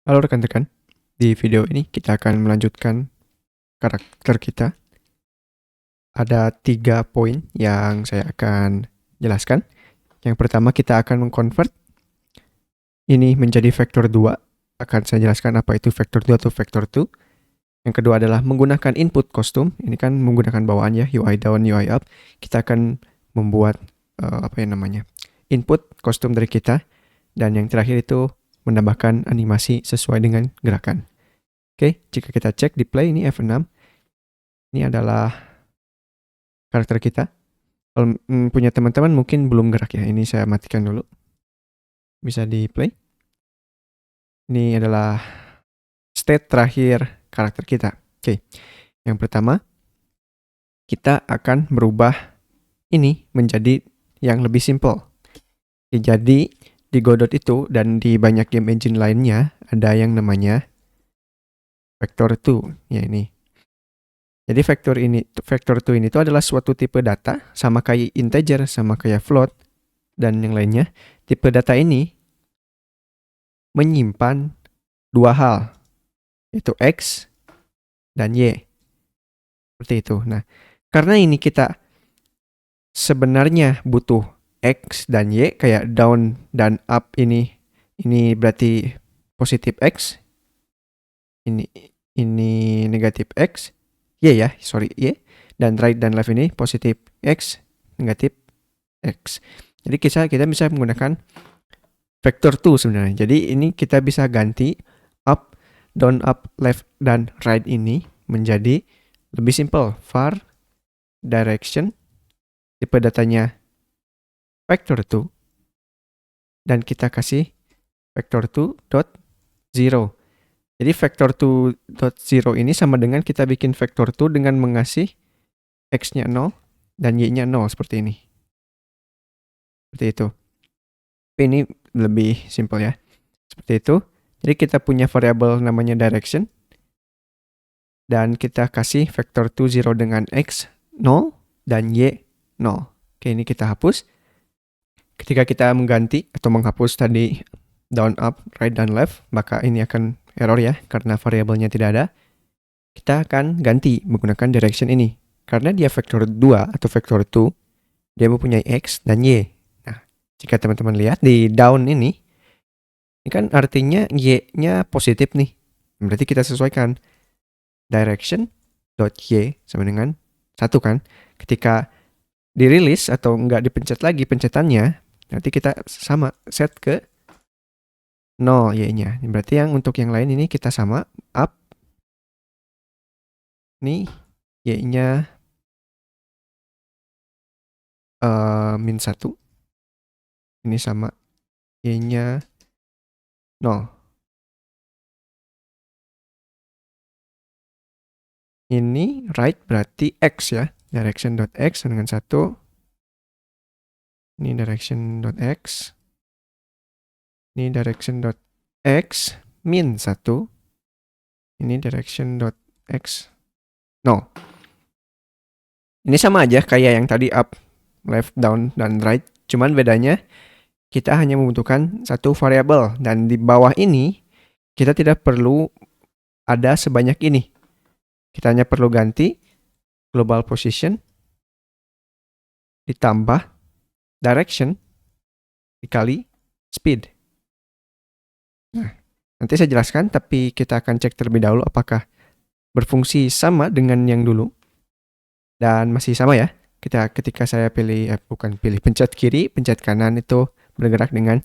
Halo rekan-rekan, di video ini kita akan melanjutkan karakter kita. Ada 3 poin yang saya akan jelaskan. Yang pertama kita akan mengkonvert ini menjadi vektor 2. Akan saya jelaskan apa itu vektor 2 atau vektor 2. Yang kedua adalah menggunakan input kostum. Ini kan menggunakan bawaan ya, UI down, UI up. Kita akan membuat input kostum dari kita. Dan yang terakhir itu menambahkan animasi sesuai dengan gerakan. Oke, jika kita cek di play ini F6, ini adalah karakter kita. Kalau punya teman-teman mungkin belum gerak ya, ini saya matikan dulu. Bisa di play. Ini adalah state terakhir karakter kita. Oke, yang pertama, kita akan merubah ini menjadi yang lebih simple. Oke, jadi di Godot itu dan di banyak game engine lainnya ada yang namanya vector 2, ya ini. Jadi vektor 2 ini tuh adalah suatu tipe data sama kayak integer, sama kayak float, dan yang lainnya. Tipe data ini menyimpan dua hal, yaitu X dan Y. Seperti itu. Nah, karena ini kita sebenarnya butuh X dan Y, kayak down dan up ini berarti positif X, ini negatif X, Y, dan right dan left ini positif X, negatif X. Jadi kita bisa menggunakan vector 2 sebenarnya. Jadi ini kita bisa ganti up, down, up, left, dan right ini menjadi lebih simple. Var direction, tipe datanya vector 2, dan kita kasih vector 2.0. Jadi vector 2.0 ini sama dengan kita bikin vector 2 dengan mengasih X-nya 0 dan Y-nya 0 seperti ini. Seperti itu. Tapi ini lebih simple ya. Seperti itu. Jadi kita punya variabel namanya direction. Dan kita kasih vector 2 0 dengan X 0 dan Y 0. Oke, ini kita hapus. Ketika kita mengganti atau menghapus tadi down, up, right, dan left, maka ini akan error ya, karena variabelnya tidak ada. Kita akan ganti menggunakan direction ini. Karena dia vektor 2 atau vektor 2, dia mempunyai X dan Y. Nah, jika teman-teman lihat di down ini kan artinya Y-nya positif nih. Berarti kita sesuaikan direction.y sama dengan 1 kan. Ketika dirilis atau nggak dipencet lagi pencetannya, nanti kita sama set ke 0 Y-nya. Berarti yang untuk yang lain ini kita sama up. Nih Y-nya min 1. Ini sama Y-nya 0. Ini right berarti X ya. Direction.x dengan 1. Ini direction.x. Ini direction.x min 1. Ini direction.x 0. Ini sama aja kayak yang tadi up, left, down, dan right. Cuman bedanya kita hanya membutuhkan satu variabel. Dan di bawah ini kita tidak perlu ada sebanyak ini. Kita hanya perlu ganti global position ditambah direction dikali speed. Nah, nanti saya jelaskan, tapi kita akan cek terlebih dahulu apakah berfungsi sama dengan yang dulu. Dan masih sama ya. Ketika saya pencet kiri, pencet kanan itu bergerak dengan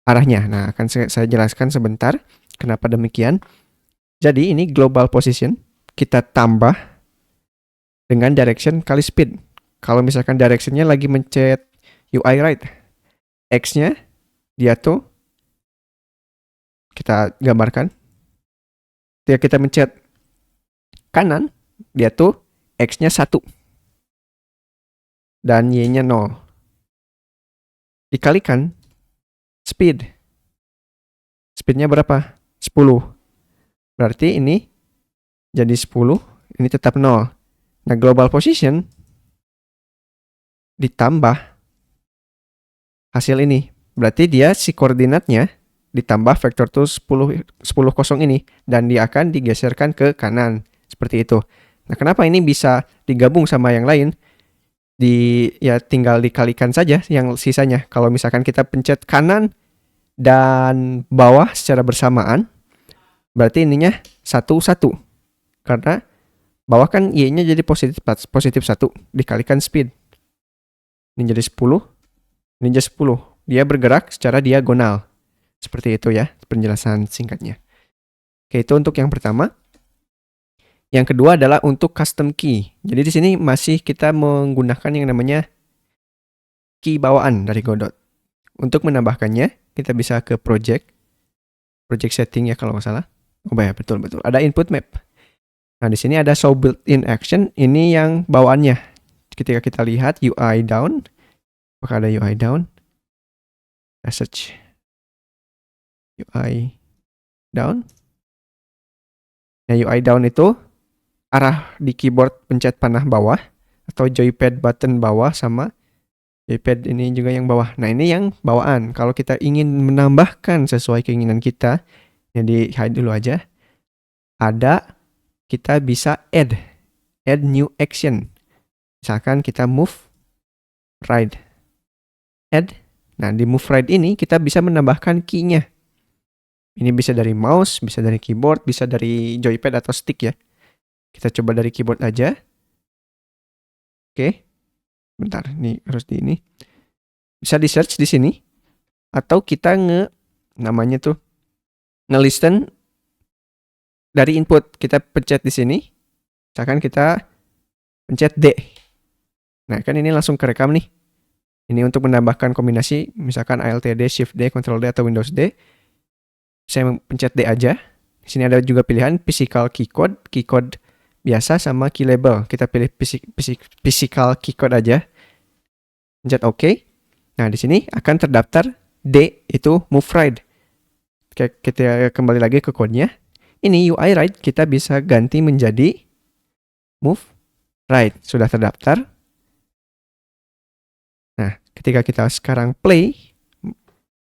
arahnya. Nah, akan saya jelaskan sebentar kenapa demikian. Jadi ini global position kita tambah dengan direction kali speed. Kalau misalkan directionnya lagi mencet UI right, X-nya dia tuh kita gambarkan. Ketika kita mencet kanan, dia tuh X-nya 1 dan Y-nya 0. Dikalikan speed. Speednya berapa? 10. Berarti ini jadi 10, ini tetap 0. Nah, global position ditambah hasil ini. Berarti dia si koordinatnya ditambah vektor tool 10 kosong ini, dan dia akan digeserkan ke kanan seperti itu. Nah, kenapa ini bisa digabung sama yang lain? Ya tinggal dikalikan saja yang sisanya. Kalau misalkan kita pencet kanan dan bawah secara bersamaan, berarti ininya 1 1. Karena bawah kan Y-nya jadi positif 1 dikalikan speed. Ini jadi 10, ini jadi 10. Dia bergerak secara diagonal. Seperti itu ya penjelasan singkatnya. Oke, itu untuk yang pertama. Yang kedua adalah untuk custom key. Jadi di sini masih kita menggunakan yang namanya key bawaan dari Godot. Untuk menambahkannya, kita bisa ke project setting ya kalau nggak salah. Oh ya, betul. Ada input map. Nah, di sini ada show built-in action. Ini yang bawaannya. Ketika kita lihat UI down, apakah ada UI down? Message UI down. Nah, UI down itu arah di keyboard pencet panah bawah atau joypad button bawah sama joypad ini juga yang bawah. Nah, ini yang bawaan. Kalau kita ingin menambahkan sesuai keinginan kita, jadi hide dulu aja. Kita bisa add new action. Misalkan kita move right. Add. Nah, di move right ini kita bisa menambahkan key-nya. Ini bisa dari mouse, bisa dari keyboard, bisa dari joypad atau stick ya. Kita coba dari keyboard aja. Oke. Bentar, ini harus di ini. Bisa di search di sini. Atau kita nge-listen dari input. Kita pencet di sini. Misalkan kita pencet D. Nah, kan ini langsung kerekam nih. Ini untuk menambahkan kombinasi, misalkan Alt D, Shift D, Ctrl D, atau Windows D. Saya pencet D aja. Di sini ada juga pilihan physical keycode biasa sama key label. Kita pilih physical keycode aja. Pencet OK. Nah, di sini akan terdaftar D itu move right. Kita kembali lagi ke kodenya. Ini UI right kita bisa ganti menjadi move right. Sudah terdaftar. Nah, ketika kita sekarang play,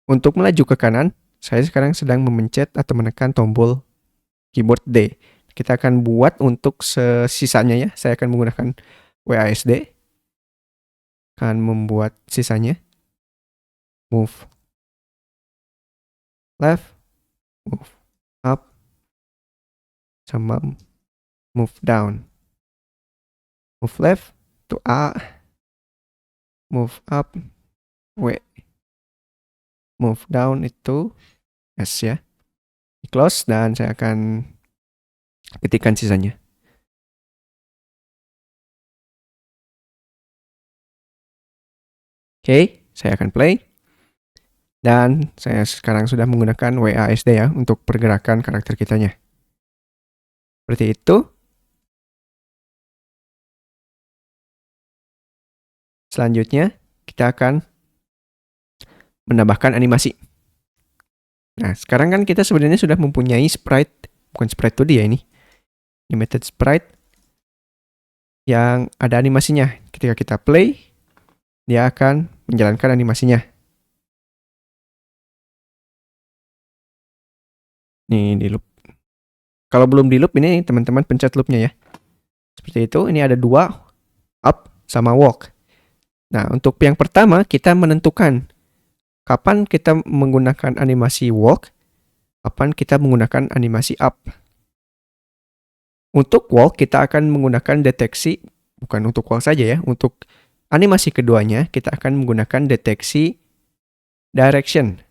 untuk melaju ke kanan, saya sekarang sedang memencet atau menekan tombol keyboard D. Kita akan buat untuk sisanya ya. Saya akan menggunakan WASD. Akan membuat sisanya. Move left, move up, sama move down. Move left to A, move up W, move down itu S ya. Close dan saya akan ketikkan sisanya. Oke, saya akan play. Dan saya sekarang sudah menggunakan WASD ya untuk pergerakan karakter kitanya. Seperti itu. Selanjutnya, kita akan menambahkan animasi. Nah, sekarang kan kita sebenarnya sudah mempunyai sprite, bukan sprite 2D ya ini. Animated sprite yang ada animasinya. Ketika kita play, dia akan menjalankan animasinya. Nih di loop. Kalau belum di loop ini teman-teman pencet loopnya ya. Seperti itu, ini ada 2, up sama walk. Nah, untuk yang pertama kita menentukan kapan kita menggunakan animasi walk, kapan kita menggunakan animasi up. Untuk walk kita akan menggunakan deteksi, bukan untuk walk saja ya, untuk animasi keduanya kita akan menggunakan deteksi direction.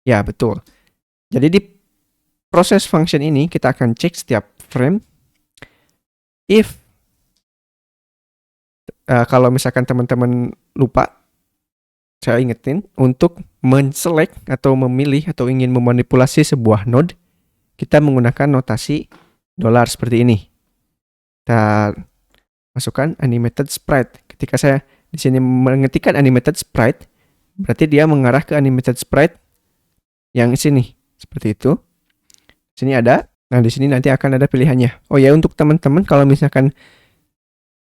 Ya, betul. Jadi di proses function ini kita akan cek setiap frame if kalau misalkan teman-teman lupa, saya ingetin untuk men-select atau memilih atau ingin memanipulasi sebuah node, kita menggunakan notasi $ seperti ini. Kita masukkan animated sprite. Ketika saya di sini mengetikkan animated sprite, berarti dia mengarah ke animated sprite yang sini. Seperti itu. Sini ada. Nah, di sini nanti akan ada pilihannya. Oh ya, untuk teman-teman kalau misalkan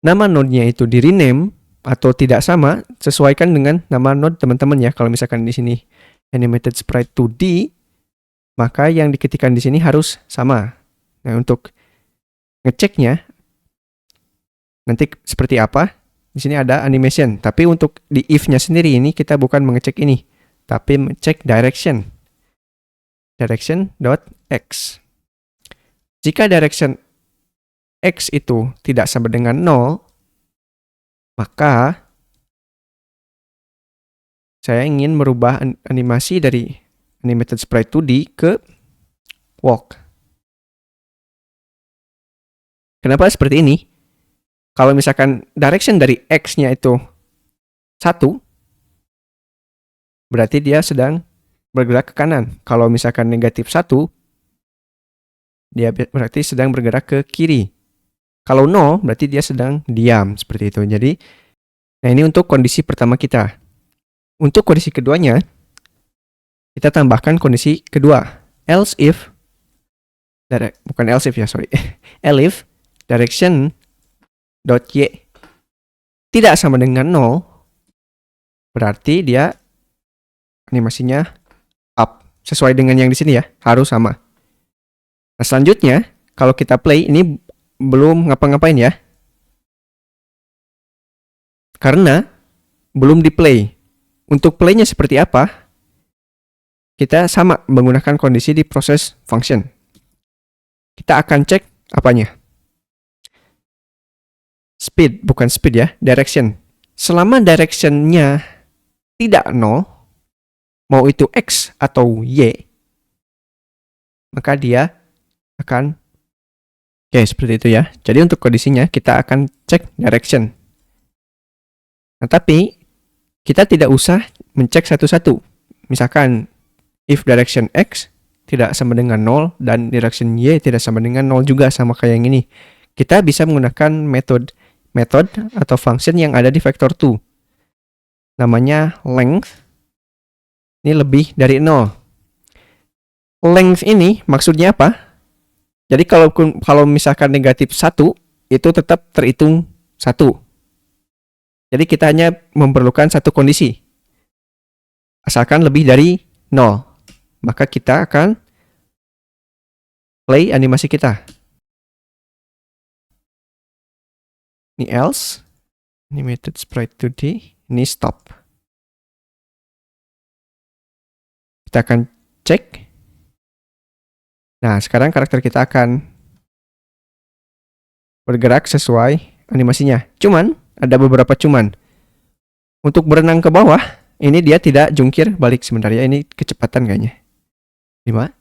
nama node-nya itu di rename atau tidak sama, sesuaikan dengan nama node teman-teman ya. Kalau misalkan di sini animated sprite 2D, maka yang diketikkan di sini harus sama. Nah, untuk ngeceknya nanti seperti apa? Di sini ada animation, tapi untuk di if-nya sendiri ini kita bukan mengecek ini, tapi mengecek direction. Direction.x. Jika direction x itu tidak sama dengan 0, maka saya ingin merubah animasi dari animated sprite 2D ke walk. Kenapa seperti ini? Kalau misalkan direction dari x-nya itu 1, berarti dia sedang bergerak ke kanan. Kalau misalkan negatif 1, dia berarti sedang bergerak ke kiri. Kalau 0, berarti dia sedang diam, seperti itu. Jadi, nah ini untuk kondisi pertama kita. Untuk kondisi keduanya, kita tambahkan kondisi kedua. Else if, bukan else if ya, sorry. Elif direction .y tidak sama dengan 0, berarti dia animasinya up. Sesuai dengan yang di sini ya, harus sama. Nah, selanjutnya, kalau kita play, ini belum ngapa-ngapain ya. Karena belum di play. Untuk playnya seperti apa? Kita sama menggunakan kondisi di proses function. Kita akan cek apanya? Speed, bukan speed ya, direction. Selama direction-nya tidak 0, mau itu X atau Y, maka dia akan seperti itu ya. Jadi untuk kondisinya kita akan cek direction. Nah, tapi kita tidak usah mencek satu-satu. Misalkan if direction X tidak sama dengan 0 dan direction Y tidak sama dengan 0 juga, sama kayak yang ini. Kita bisa menggunakan metode atau function yang ada di vector 2. Namanya length. Ini lebih dari 0. Length ini maksudnya apa? Jadi kalau misalkan negatif 1, itu tetap terhitung 1. Jadi kita hanya memerlukan satu kondisi. Asalkan lebih dari 0. Maka kita akan play animasi kita. Ini else, animated sprite 2D, ini stop. Kita akan cek. Nah, sekarang karakter kita akan bergerak sesuai animasinya. Cuman, ada beberapa cuman. Untuk berenang ke bawah, ini dia tidak jungkir balik sebenarnya. Ini kecepatan kayaknya. 5.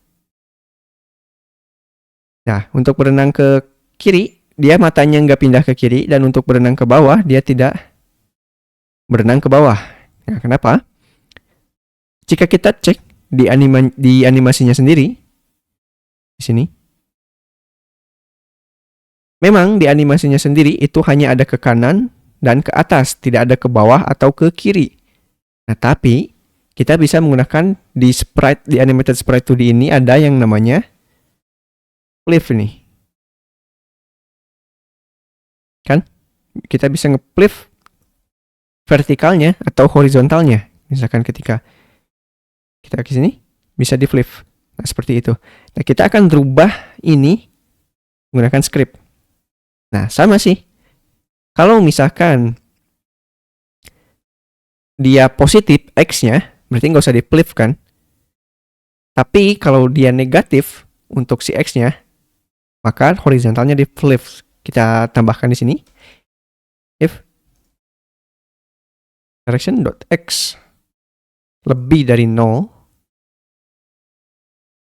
Nah, untuk berenang ke kiri, dia matanya nggak pindah ke kiri, dan untuk berenang ke bawah, dia tidak berenang ke bawah. Nah, kenapa? Jika kita cek di animasinya sendiri, di sini, memang di animasinya sendiri itu hanya ada ke kanan dan ke atas, tidak ada ke bawah atau ke kiri. Nah, tapi kita bisa menggunakan di animated sprite 2D ini ada yang namanya flip nih. Kan? Kita bisa nge-flip vertikalnya atau horizontalnya. Misalkan ketika kita ke sini, bisa di-flip. Nah, seperti itu. Nah, kita akan rubah ini menggunakan script. Nah, sama sih. Kalau misalkan dia positif X-nya, berarti nggak usah di-flip kan? Tapi kalau dia negatif untuk si X-nya, maka horizontalnya di-flip. Kita tambahkan di sini. If direction.x lebih dari 0,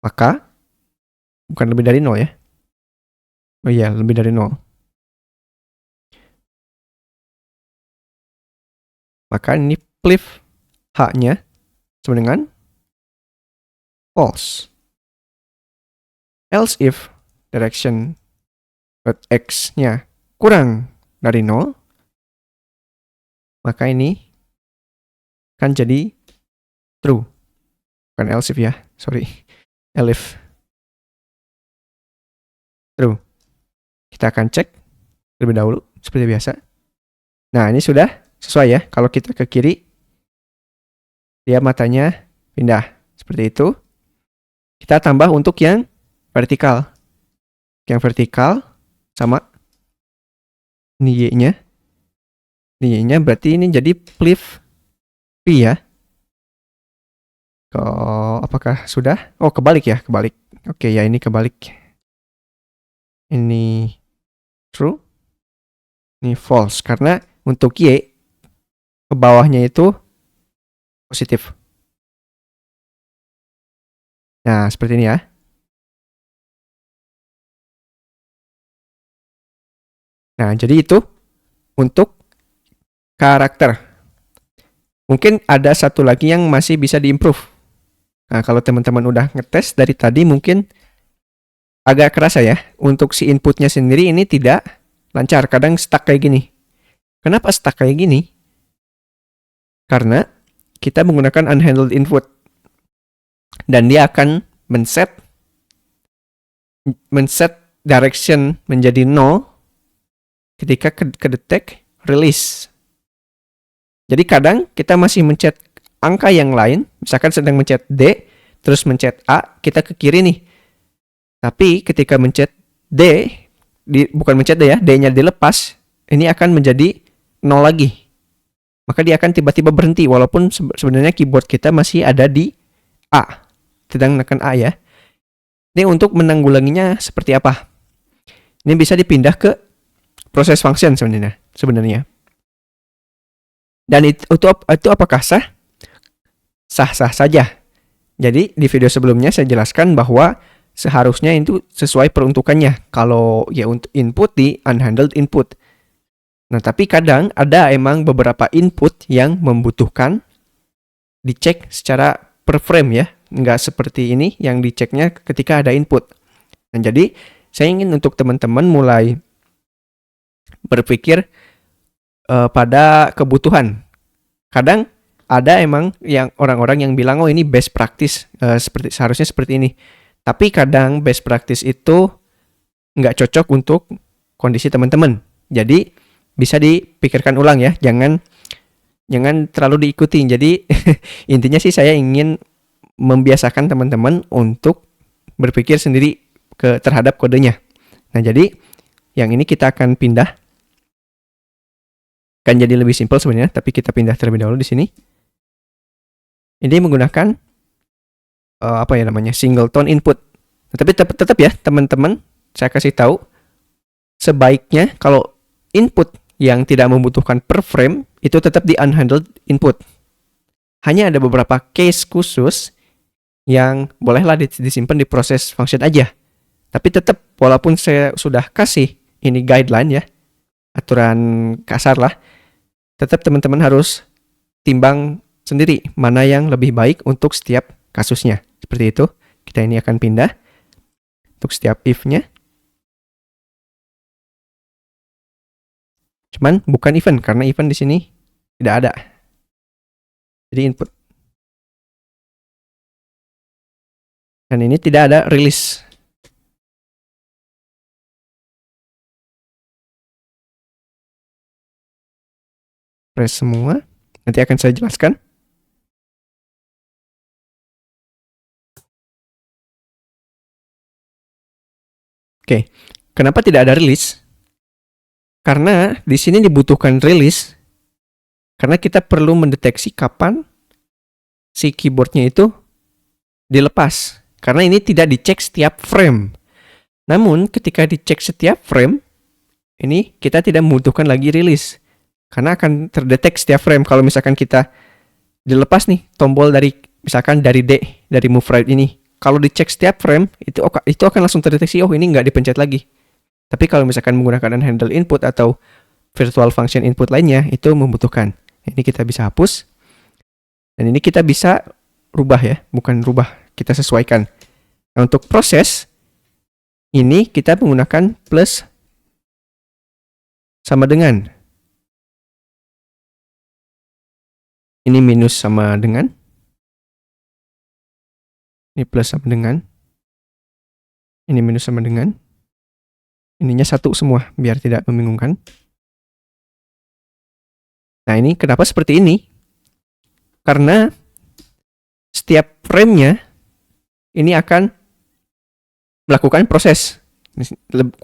maka bukan lebih dari 0 ya. Oh iya, lebih dari 0. Maka ini flip H-nya sama dengan false. Else if direction.x-nya kurang dari 0, maka ini akan jadi true. Bukan else if ya, sorry. Elif. True. Kita akan cek terlebih dahulu, seperti biasa. Nah, ini sudah sesuai ya. Kalau kita ke kiri, dia matanya pindah. Seperti itu. Kita tambah untuk yang vertikal. Yang vertikal sama ini Y-nya. Ini Y-nya berarti ini jadi flip P ya. Apakah sudah? Oh, kebalik ya, kebalik. Oke, ya ini kebalik. Ini true. Ini false. Karena untuk Y, ke bawahnya itu positif. Nah, seperti ini ya. Nah, jadi itu untuk karakter. Mungkin ada satu lagi yang masih bisa diimprove. Nah, kalau teman-teman udah ngetes dari tadi mungkin agak kerasa ya. Untuk si inputnya sendiri ini tidak lancar. Kadang stuck kayak gini. Kenapa stuck kayak gini? Karena kita menggunakan unhandled input. Dan dia akan men-set direction menjadi 0 ketika kedetek release. Jadi kadang kita masih mencet angka yang lain, misalkan sedang mencet D, terus mencet A, kita ke kiri nih. Tapi ketika mencet D, bukan mencet D ya, D-nya dilepas, ini akan menjadi 0 lagi. Maka dia akan tiba-tiba berhenti, walaupun sebenarnya keyboard kita masih ada di A. Sedang menekan A ya. Ini untuk menanggulanginya seperti apa? Ini bisa dipindah ke proses function sebenarnya. Dan itu apakah sah? Sah-sah saja. Jadi di video sebelumnya saya jelaskan bahwa seharusnya itu sesuai peruntukannya. Kalau ya untuk input di unhandled input. Nah, tapi kadang ada emang beberapa input yang membutuhkan dicek secara per frame ya. Nggak seperti ini yang diceknya ketika ada input. Nah, jadi saya ingin untuk teman-teman mulai berpikir pada kebutuhan. Kadang ada emang yang orang-orang yang bilang oh ini best practice seharusnya seperti ini. Tapi kadang best practice itu nggak cocok untuk kondisi teman-teman. Jadi bisa dipikirkan ulang ya, jangan terlalu diikuti. Jadi intinya sih saya ingin membiasakan teman-teman untuk berpikir sendiri terhadap kodenya. Nah, jadi yang ini kita akan pindah. Kan jadi lebih simpel sebenarnya, tapi kita pindah terlebih dahulu di sini. Ini menggunakan singleton input. Nah, tapi tetap ya teman-teman, saya kasih tahu sebaiknya kalau input yang tidak membutuhkan per frame itu tetap di unhandled input. Hanya ada beberapa case khusus yang bolehlah disimpan di proses function aja. Tapi tetap walaupun saya sudah kasih ini guideline ya, aturan kasar lah, tetap teman-teman harus timbang sendiri mana yang lebih baik untuk setiap kasusnya. Seperti itu. Kita ini akan pindah untuk setiap if-nya. Cuman bukan event karena event di sini tidak ada. Jadi input. Dan ini tidak ada release. Press semua. Nanti akan saya jelaskan. Oke, kenapa tidak ada release? Karena di sini dibutuhkan release karena kita perlu mendeteksi kapan si keyboardnya itu dilepas. Karena ini tidak dicek setiap frame. Namun ketika dicek setiap frame, ini kita tidak membutuhkan lagi release. Karena akan terdetek setiap frame. Kalau misalkan kita dilepas nih tombol dari misalkan dari D, dari move right ini. Kalau dicek setiap frame, itu akan langsung terdeteksi, oh ini nggak dipencet lagi. Tapi kalau misalkan menggunakan unhandled input atau virtual function input lainnya, itu membutuhkan. Ini kita bisa hapus. Dan ini kita bisa rubah ya, bukan rubah, kita sesuaikan. Nah, untuk proses, ini kita menggunakan plus sama dengan. Ini minus sama dengan. Ini plus sama dengan. Ini minus sama dengan. Ininya satu semua, biar tidak membingungkan. Nah, ini kenapa seperti ini? Karena setiap frame-nya ini akan melakukan proses.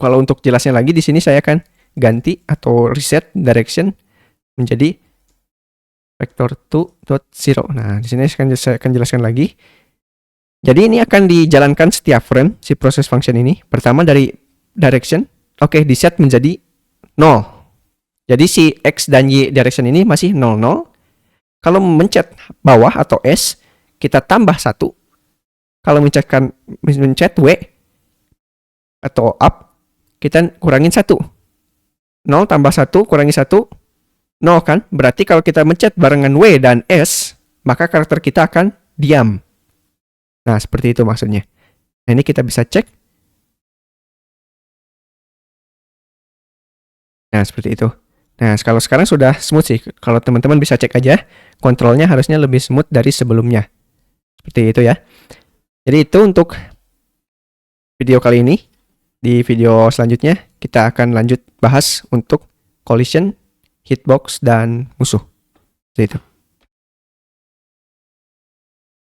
Kalau untuk jelasnya lagi di sini saya akan ganti atau reset direction menjadi vector2.0. Nah, di sini saya akan jelaskan lagi. Jadi ini akan dijalankan setiap frame si proses function ini. Pertama dari direction, oke, di set menjadi 0. Jadi si X dan Y direction ini masih 0, 0. Kalau mencet bawah atau S, kita tambah 1. Kalau mencet W atau up, kita kurangin 1. 0 tambah 1 kurangi 1, 0 kan? Berarti kalau kita mencet barengan W dan S, maka karakter kita akan diam. Nah, seperti itu maksudnya. Nah, ini kita bisa cek. Nah, seperti itu. Nah, kalau sekarang sudah smooth sih. Kalau teman-teman bisa cek aja, kontrolnya harusnya lebih smooth dari sebelumnya. Seperti itu ya. Jadi itu untuk video kali ini. Di video selanjutnya, kita akan lanjut bahas untuk collision, hitbox, dan musuh. Seperti itu.